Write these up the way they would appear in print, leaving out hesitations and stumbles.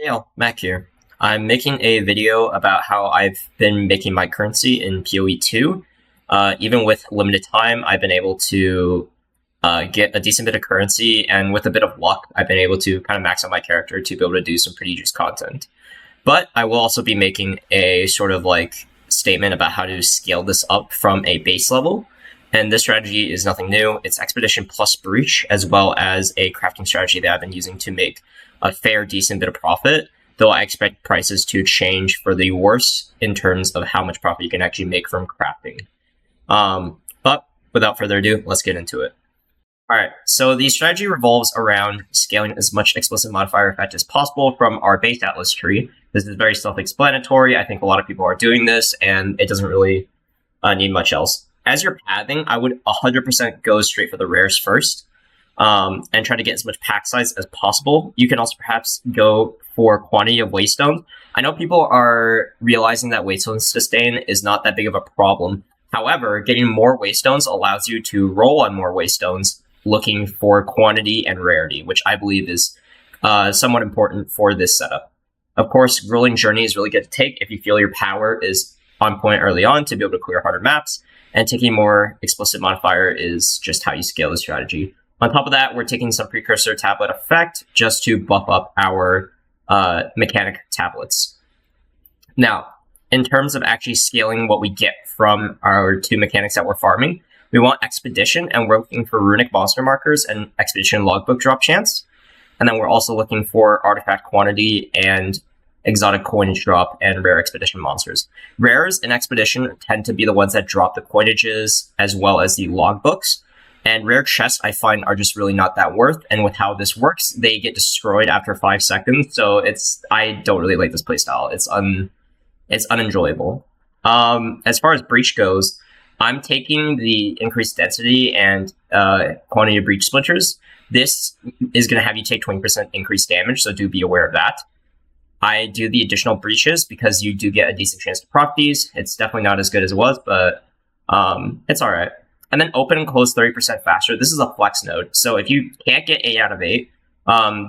Hey all, Mac here. I'm making a video about how I've been making my currency in PoE 2. Even with limited time, I've been able to get a decent bit of currency, and with a bit of luck, I've been able to kind of max out my character to be able to do some pretty juice content. But I will also be making a sort of like statement about how to scale this up from a base level. And this strategy is nothing new. It's Expedition plus Breach, as well as a crafting strategy that I've been using to make a fair, decent bit of profit, though I expect prices to change for the worse in terms of how much profit you can actually make from crafting. But without further ado, let's get into it. All right, so the strategy revolves around scaling as much explicit modifier effect as possible from our base atlas tree. This is very self-explanatory. I think a lot of people are doing this, and it doesn't really need much else. As you're pathing, I would 100% go straight for the rares first, and try to get as much pack size as possible. You can also perhaps go for quantity of waystones. I know people are realizing that waystone sustain is not that big of a problem. However, getting more waystones allows you to roll on more waystones, looking for quantity and rarity, which I believe is somewhat important for this setup. Of course, Grueling Journey is really good to take if you feel your power is on point early on to be able to clear harder maps, and taking more explicit modifier is just how you scale the strategy. On top of that, we're taking some precursor tablet effect just to buff up our mechanic tablets. Now, in terms of actually scaling what we get from our two mechanics that we're farming, we want Expedition, and we're looking for runic monster markers and Expedition logbook drop chance. And then we're also looking for artifact quantity and exotic coinage drop and rare Expedition monsters. Rares in Expedition tend to be the ones that drop the coinages as well as the logbooks. And rare chests, I find, are just really not that worth. And with how this works, they get destroyed after 5 seconds. So I don't really like this playstyle. It's unenjoyable. As far as Breach goes, I'm taking the increased density and quantity of Breach splinters. This is going to have you take 20% increased damage, so do be aware of that. I do the additional breaches because you do get a decent chance to proc these. It's definitely not as good as it was, but it's all right. And then open and close 30% faster. This is a flex node. So if you can't get 8 out of 8,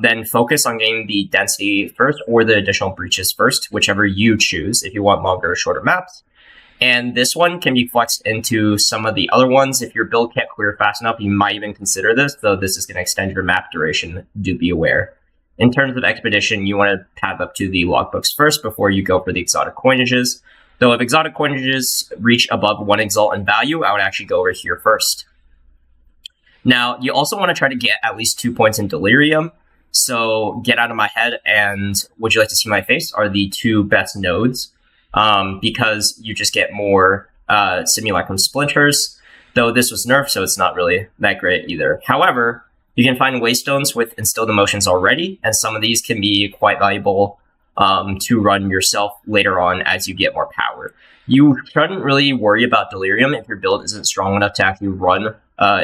then focus on getting the density first or the additional breaches first, whichever you choose if you want longer or shorter maps. And this one can be flexed into some of the other ones. If your build can't clear fast enough, you might even consider this, though this is going to extend your map duration. Do be aware. In terms of Expedition, you want to path up to the logbooks first before you go for the exotic coinages. Though if exotic coinages reach above 1 exalt in value, I would actually go over here first. Now, you also want to try to get at least 2 points in Delirium. So Get Out of My Head and Would You Like to See My Face are the two best nodes, because you just get more Simulacrum Splinters, though this was nerfed, so it's not really that great either. However, you can find Waystones with Instilled Emotions already, and some of these can be quite valuable to run yourself later on as you get more power. You shouldn't really worry about Delirium if your build isn't strong enough to actually run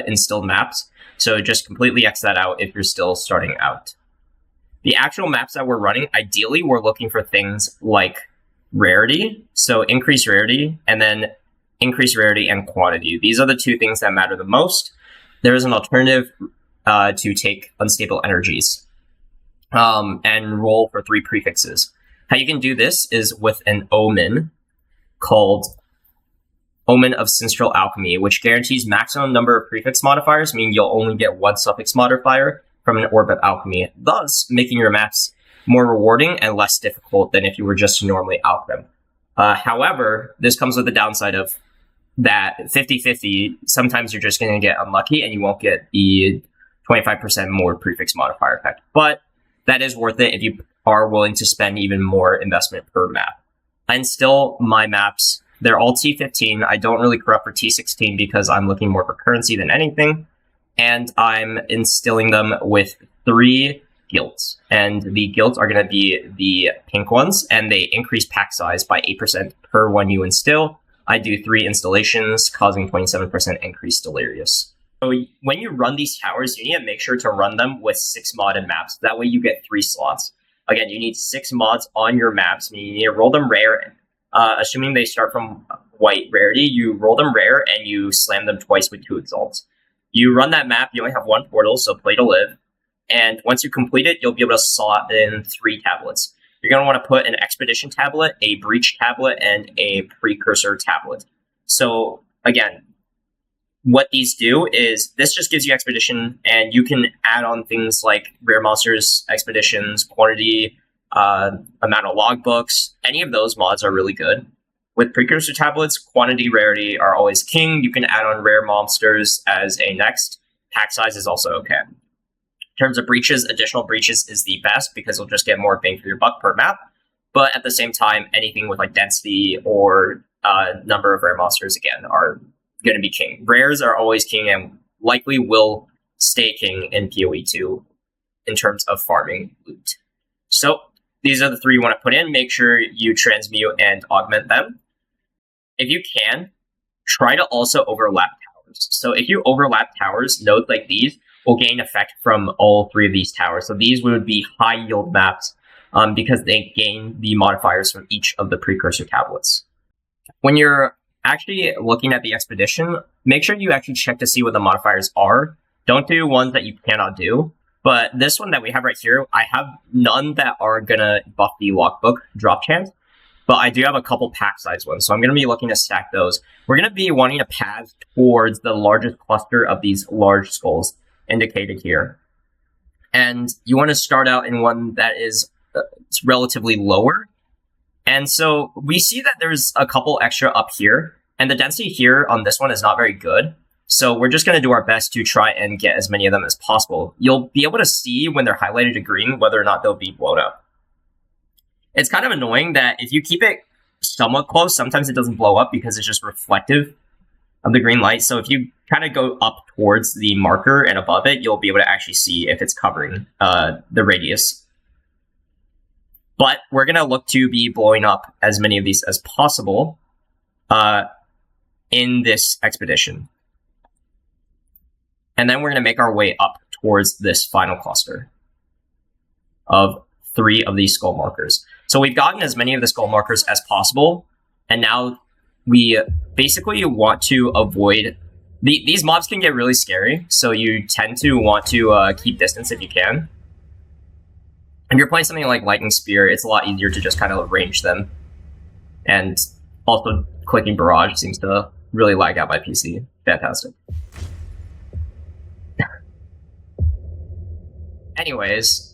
Instilled maps, so just completely X that out if you're still starting out. The actual maps that we're running, ideally, we're looking for things like rarity, so increase rarity, and then increase rarity and quantity. These are the two things that matter the most. There is an alternative to take Unstable Energies and roll for 3 prefixes. How you can do this is with an omen called Omen of Sinstral Alchemy, which guarantees maximum number of prefix modifiers, meaning you'll only get 1 suffix modifier from an Orb of Alchemy, thus making your maps more rewarding and less difficult than if you were just to normally alch them. However, this comes with the downside of that 50-50, sometimes you're just going to get unlucky and you won't get the 25% more prefix modifier effect. But that is worth it if you are willing to spend even more investment per map. And still, my maps, they're all T15. I don't really corrupt for T16 because I'm looking more for currency than anything. And I'm instilling them with 3 guilds. And the guilds are going to be the pink ones, and they increase pack size by 8% per one you instill. I do 3 installations, causing 27% increased Delirious. So when you run these towers, you need to make sure to run them with 6 modded maps. That way you get 3 slots. Again, you need 6 mods on your maps, meaning you need to roll them rare. Assuming they start from white rarity, you roll them rare and you slam them twice with 2 exalts. You run that map, you only have 1 portal, so play to live. And once you complete it, you'll be able to slot in 3 tablets. you're going to want to put an expedition tablet, a breach tablet, and a precursor tablet. So again, what these do is this just gives you expedition, and you can add on things like rare monsters, expeditions, quantity, amount of logbooks. Any of those mods are really good. With precursor tablets, quantity, rarity are always king. You can add on rare monsters as a next. Pack size is also okay. In terms of breaches, additional breaches is the best because you'll just get more bang for your buck per map. But at the same time, anything with like density or number of rare monsters, again, are going to be king. Rares are always king and likely will stay king in PoE 2 in terms of farming loot. So these are the three you want to put in. Make sure you transmute and augment them. If you can, try to also overlap towers. So if you overlap towers, nodes like these will gain effect from all three of these towers. So these would be high yield maps because they gain the modifiers from each of the precursor tablets. When you're actually looking at the expedition, make sure you actually check to see what the modifiers are. Don't do ones that you cannot do. But this one that we have right here, I have none that are going to buff the logbook drop chance. But I do have a couple pack size ones, so I'm going to be looking to stack those. We're going to be wanting to path towards the largest cluster of these large skulls indicated here. And you want to start out in one that is relatively lower. And so we see that there's a couple extra up here, and the density here on this one is not very good. So we're just going to do our best to try and get as many of them as possible. You'll be able to see when they're highlighted to green whether or not they'll be blown up. It's kind of annoying that if you keep it somewhat close, sometimes it doesn't blow up because it's just reflective of the green light. So if you kind of go up towards the marker and above it, you'll be able to actually see if it's covering the radius. But we're going to look to be blowing up as many of these as possible in this expedition. And then we're going to make our way up towards this final cluster of 3 of these skull markers. So we've gotten as many of the skull markers as possible, and now we basically want to avoid... These mobs can get really scary, so you tend to want to keep distance if you can. If you're playing something like Lightning Spear, it's a lot easier to just kind of range them. And also, clicking Barrage seems to really lag out my PC. Fantastic. Anyways...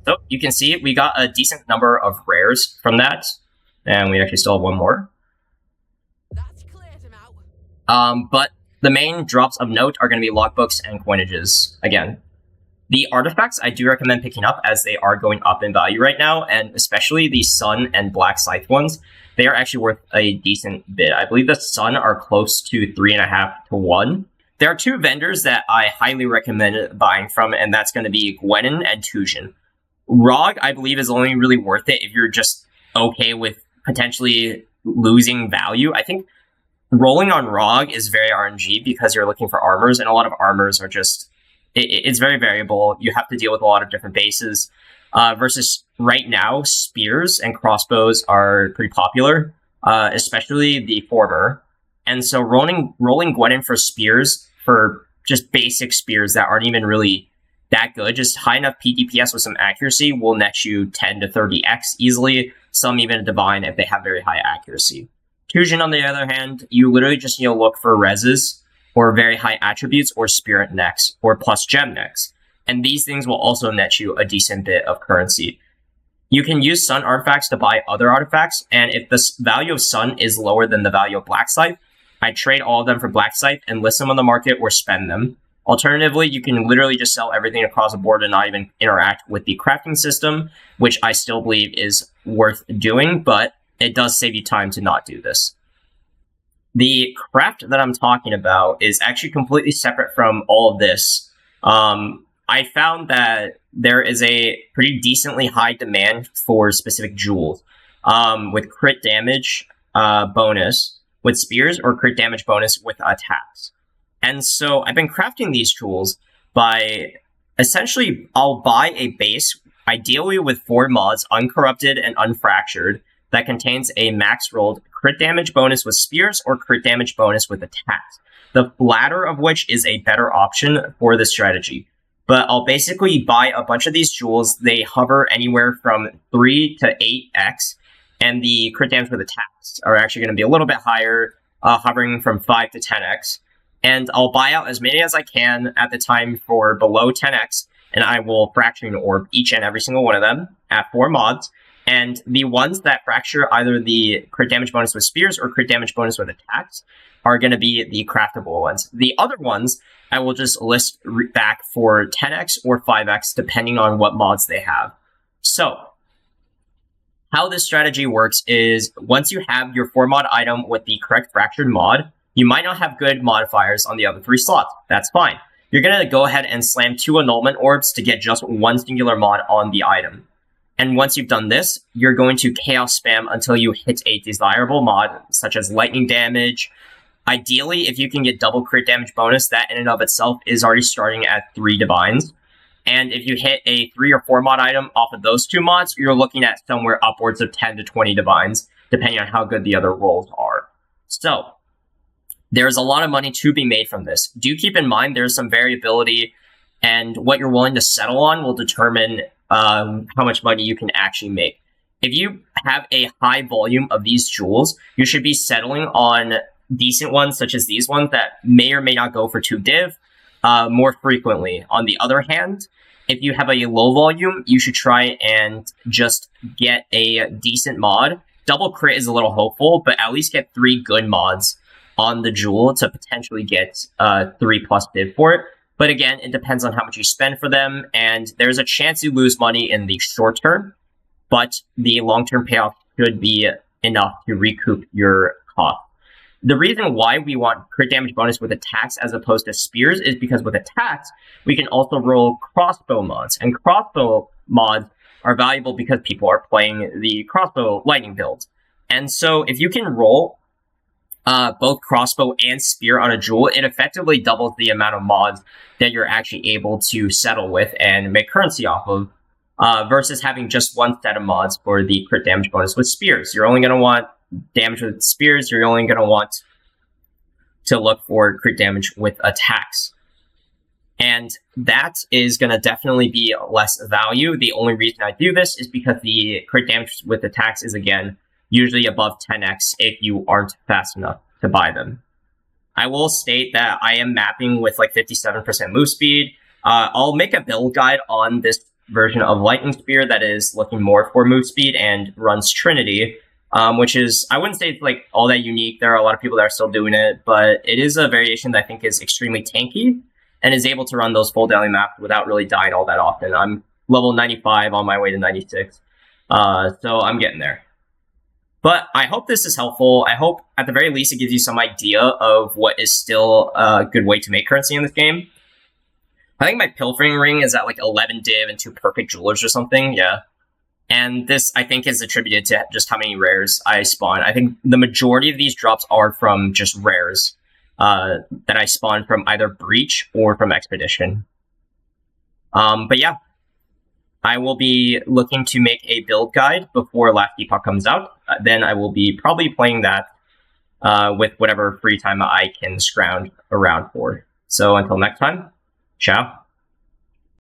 So you can see we got a decent number of rares from that, and we actually still have one more. But the main drops of note are going to be logbooks and coinages again. The artifacts I do recommend picking up as they are going up in value right now, and especially the Sun and Black Scythe ones. They are actually worth a decent bit. I believe the Sun are close to 3.5 to 1. There are 2 vendors that I highly recommend buying from, and that's going to be Gwenin and Tujin. Rog, I believe, is only really worth it if you're just okay with potentially losing value. I think rolling on Rog is very RNG because you're looking for armors, and a lot of armors are just... It's very variable. You have to deal with a lot of different bases. Versus right now, spears and crossbows are pretty popular, especially the former. And so rolling Gwenin for spears, for just basic spears that aren't even really that good, just high enough PDPS with some accuracy will net you 10 to 30x easily, some even a divine if they have very high accuracy. Tujin, on the other hand, you literally just look for reses, or very high attributes, or spirit necks, or plus gem necks. And these things will also net you a decent bit of currency. You can use Sun artifacts to buy other artifacts, and if the value of Sun is lower than the value of Black Scythe, I trade all of them for Black Scythe and list them on the market or spend them. Alternatively, you can literally just sell everything across the board and not even interact with the crafting system, which I still believe is worth doing, but it does save you time to not do this. The craft that I'm talking about is actually completely separate from all of this. I found that there is a pretty decently high demand for specific jewels with crit damage bonus with spears or crit damage bonus with attacks. And so I've been crafting these jewels by essentially I'll buy a base ideally with 4 mods, uncorrupted and unfractured, that contains a max rolled crit damage bonus with spears or crit damage bonus with attacks. The latter of which is a better option for this strategy. But I'll basically buy a bunch of these jewels. They hover anywhere from 3 to 8x, and the crit damage with attacks are actually going to be a little bit higher, hovering from 5 to 10x. And I'll buy out as many as I can at the time for below 10x, and I will fracturing orb each and every single one of them at 4 mods. And the ones that fracture either the crit damage bonus with spears or crit damage bonus with attacks are going to be the craftable ones. The other ones I will just list back for 10x or 5x depending on what mods they have. So how this strategy works is once you have your 4 mod item with the correct fractured mod, you might not have good modifiers on the other 3 slots. That's fine. You're going to go ahead and slam 2 annulment orbs to get just one singular mod on the item. And once you've done this, you're going to chaos spam until you hit a desirable mod, such as lightning damage. Ideally, if you can get double crit damage bonus, that in and of itself is already starting at 3 divines. And if you hit a 3 or 4 mod item off of those 2 mods, you're looking at somewhere upwards of 10 to 20 divines, depending on how good the other rolls are. So there's a lot of money to be made from this. Do keep in mind there's some variability, and what you're willing to settle on will determine how much money you can actually make. If you have a high volume of these jewels, you should be settling on decent ones, such as these ones that may or may not go for 2 div more frequently. On the other hand, if you have a low volume, you should try and just get a decent mod. Double crit is a little hopeful, but at least get 3 good mods on the jewel to potentially get 3+ div for it. But again, it depends on how much you spend for them, and there's a chance you lose money in the short term, but the long-term payoff should be enough to recoup your cost. The reason why we want crit damage bonus with attacks as opposed to spears is because with attacks, we can also roll crossbow mods, and crossbow mods are valuable because people are playing the crossbow lightning build. And so if you can roll both crossbow and spear on a jewel, it effectively doubles the amount of mods that you're actually able to settle with and make currency off of, versus having just one set of mods for the crit damage bonus with spears. You're only going to want damage with spears, you're only going to want to look for crit damage with attacks. And that is going to definitely be less value. The only reason I do this is because the crit damage with attacks is, again, usually above 10x if you aren't fast enough to buy them. I will state that I am mapping with like 57% move speed. I'll make a build guide on this version of Lightning Spear that is looking more for move speed and runs Trinity, which is, I wouldn't say it's like all that unique. There are a lot of people that are still doing it, but it is a variation that I think is extremely tanky and is able to run those full daily maps without really dying all that often. I'm level 95 on my way to 96, so I'm getting there. But I hope this is helpful. I hope, at the very least, it gives you some idea of what is still a good way to make currency in this game. I think my Pilfering Ring is at like 11 div and 2 perfect jewelers or something, yeah. And this, I think, is attributed to just how many rares I spawn. I think the majority of these drops are from just rares that I spawn from either Breach or from Expedition. But yeah. I will be looking to make a build guide before Last Epoch comes out. Then I will be probably playing that with whatever free time I can scrounge around for. So until next time, ciao.